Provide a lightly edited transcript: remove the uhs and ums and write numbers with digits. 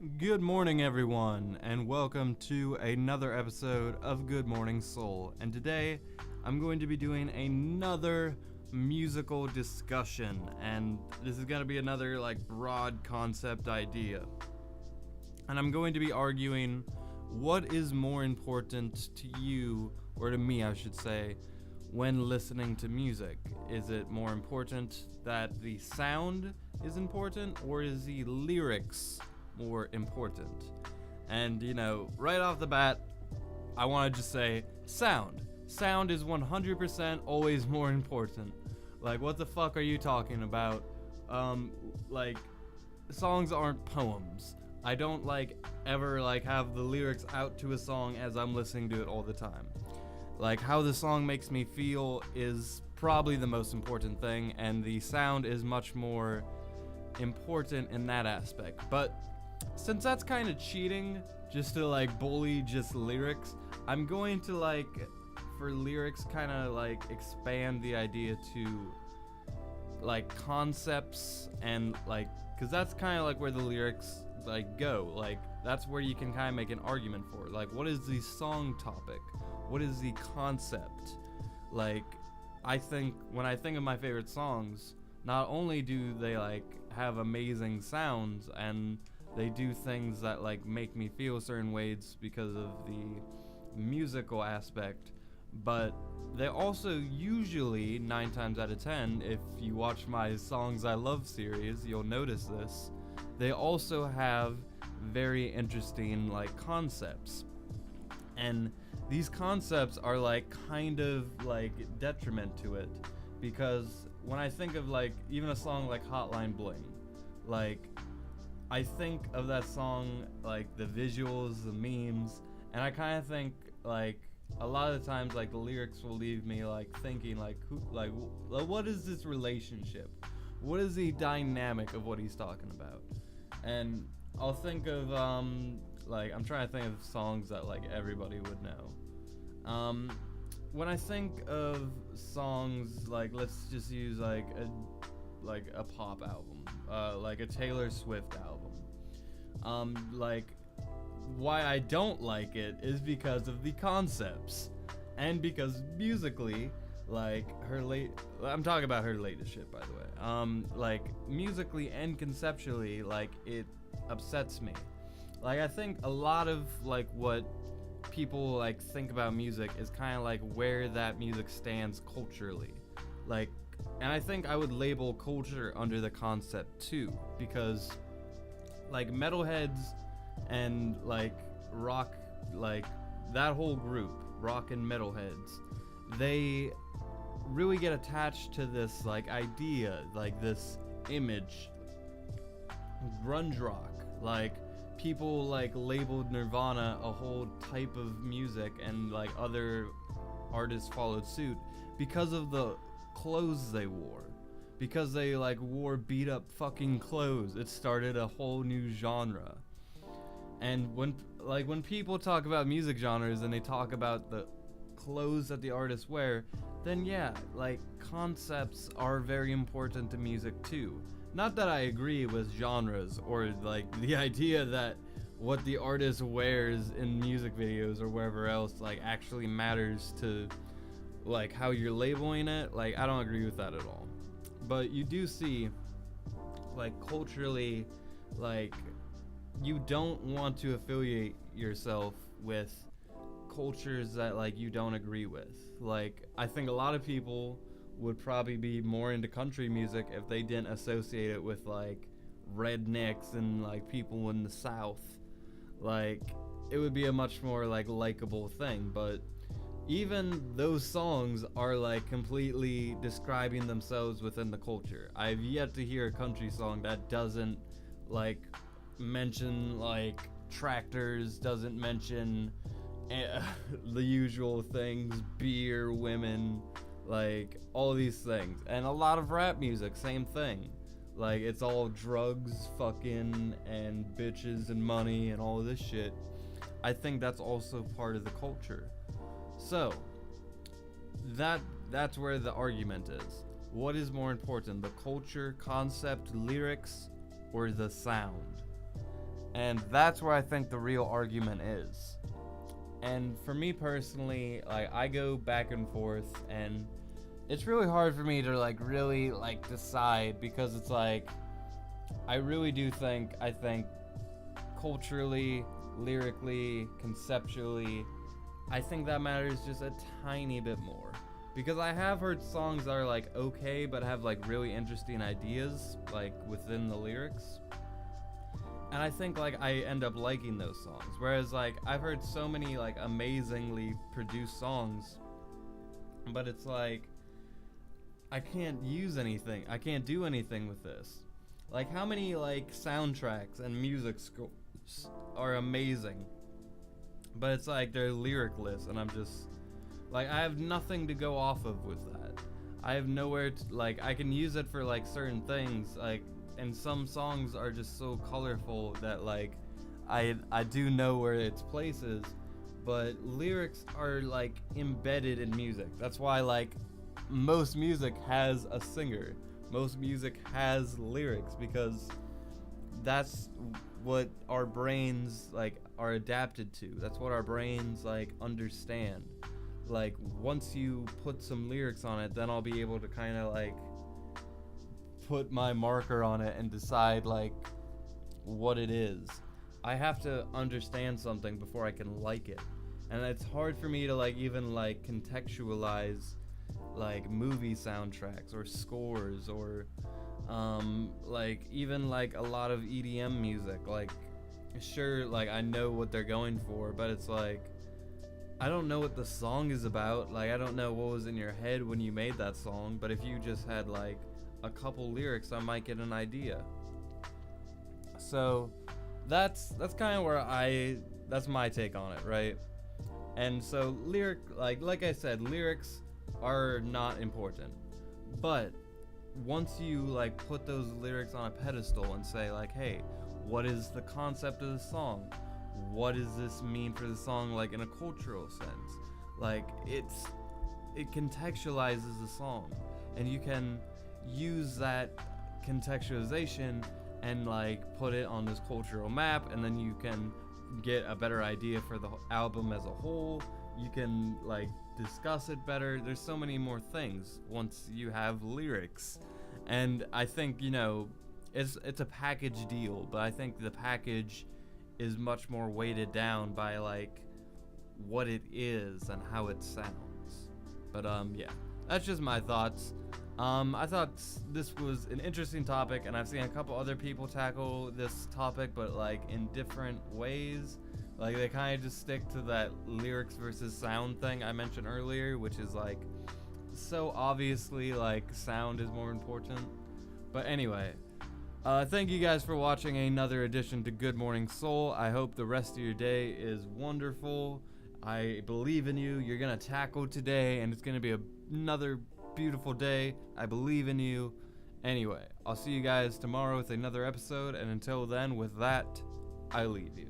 Good morning, everyone, and welcome to another episode of Good Morning Soul. And today, I'm going to be doing another musical discussion, and this is going to be another broad concept idea. And I'm going to be arguing what is more important to you, or to me, I should say, when listening to music. Is it more important that the sound is important, or is the lyrics more important? And right off the bat, I want to just say sound is 100% always more important. What the fuck are you talking about? Songs aren't poems. I don't ever have the lyrics out to a song as I'm listening to it all the time. How the song makes me feel is probably the most important thing, and the sound is much more important in that aspect. But since that's kind of cheating just to bully just lyrics, I'm going to for lyrics kind of expand the idea to concepts, and because that's kind of where the lyrics go. That's where you can kind of make an argument for what is the song topic, what is the concept. I think when I think of my favorite songs, not only do they have amazing sounds and they do things that make me feel certain ways because of the musical aspect, but they also usually, 9 times out of 10, if you watch my Songs I Love series, you'll notice this, they also have very interesting concepts. And these concepts are kind of detriment to it, because when I think of even a song like Hotline Bling, I think of that song, the visuals, the memes, and I kind of think, a lot of the times, the lyrics will leave me, thinking, who, what is this relationship? What is the dynamic of what he's talking about? And I'll think of, I'm trying to think of songs that, everybody would know. When I think of songs, let's just use, a pop album, a Taylor Swift album. Why I don't like it is because of the concepts, and because musically, I'm talking about her latest shit, by the way. Musically and conceptually, it upsets me. I think a lot of what people think about music is kind of where that music stands culturally, and I think I would label culture under the concept too, because metalheads and rock, that whole group, rock and metalheads, they really get attached to this idea, this image, grunge rock, people labeled Nirvana a whole type of music, and other artists followed suit because of the clothes they wore, because they wore beat up fucking clothes. It started a whole new genre. And when people talk about music genres and they talk about the clothes that the artists wear, then yeah, concepts are very important to music too. Not that I agree with genres or the idea that what the artist wears in music videos or wherever else actually matters to how you're labeling it. I don't agree with that at all. But you do see culturally, you don't want to affiliate yourself with cultures that you don't agree with. I think a lot of people would probably be more into country music if they didn't associate it with rednecks and people in the South. It would be a much more likable thing. But even those songs are completely describing themselves within the culture. I've yet to hear a country song that doesn't mention tractors, doesn't mention the usual things, beer, women, all these things. And a lot of rap music, same thing. It's all drugs, fucking, and bitches and money and all of this shit. I think that's also part of the culture. So that's where the argument is. What is more important, the culture, concept, lyrics, or the sound? And that's where I think the real argument is. And for me personally, like, I go back and forth, and it's really hard for me to like really like decide, because it's like I really do think culturally, lyrically, conceptually, I think that matters just a tiny bit more. Because I have heard songs that are like okay, but have like really interesting ideas like within the lyrics. And I think like I end up liking those songs. Whereas like I've heard so many like amazingly produced songs, but it's like I can't use anything. I can't do anything with this. Like, how many like soundtracks and music scores are amazing, but it's like they're lyricless, and I'm just like, I have nothing to go off of with that. I have nowhere to, like, I can use it for like certain things, like, and some songs are just so colorful that like I do know where its place is, but lyrics are like embedded in music. That's why like most music has a singer. Most music has lyrics, because that's what our brains like are adapted to. That's what our brains like understand. Like, once you put some lyrics on it, then I'll be able to kind of like put my marker on it and decide like what it is. I have to understand something before I can like it. And it's hard for me to like even like contextualize like movie soundtracks or scores, or like even like a lot of EDM music. Like, sure, like I know what they're going for, but it's like I don't know what the song is about. Like, I don't know what was in your head when you made that song, but if you just had like a couple lyrics, I might get an idea. So that's kind of where that's my take on it, right? And so like I said, lyrics are not important, but once you like put those lyrics on a pedestal and say like, hey, what is the concept of the song? What does this mean for the song, like in a cultural sense? Like, it contextualizes the song, and you can use that contextualization and like put it on this cultural map, and then you can get a better idea for the album as a whole. You can like discuss it better. There's so many more things once you have lyrics. And I think, you know, it's a package deal, but I think the package is much more weighted down by like what it is and how it sounds. But yeah, that's just my thoughts. I thought this was an interesting topic, and I've seen a couple other people tackle this topic, but like in different ways. Like, they kind of just stick to that lyrics versus sound thing I mentioned earlier, which is like so obviously like sound is more important. But anyway, thank you guys for watching another edition to Good Morning Soul. I hope the rest of your day is wonderful. I believe in you. You're gonna tackle today, and it's gonna be another beautiful day. I believe in you. Anyway, I'll see you guys tomorrow with another episode, and until then, with that, I leave you.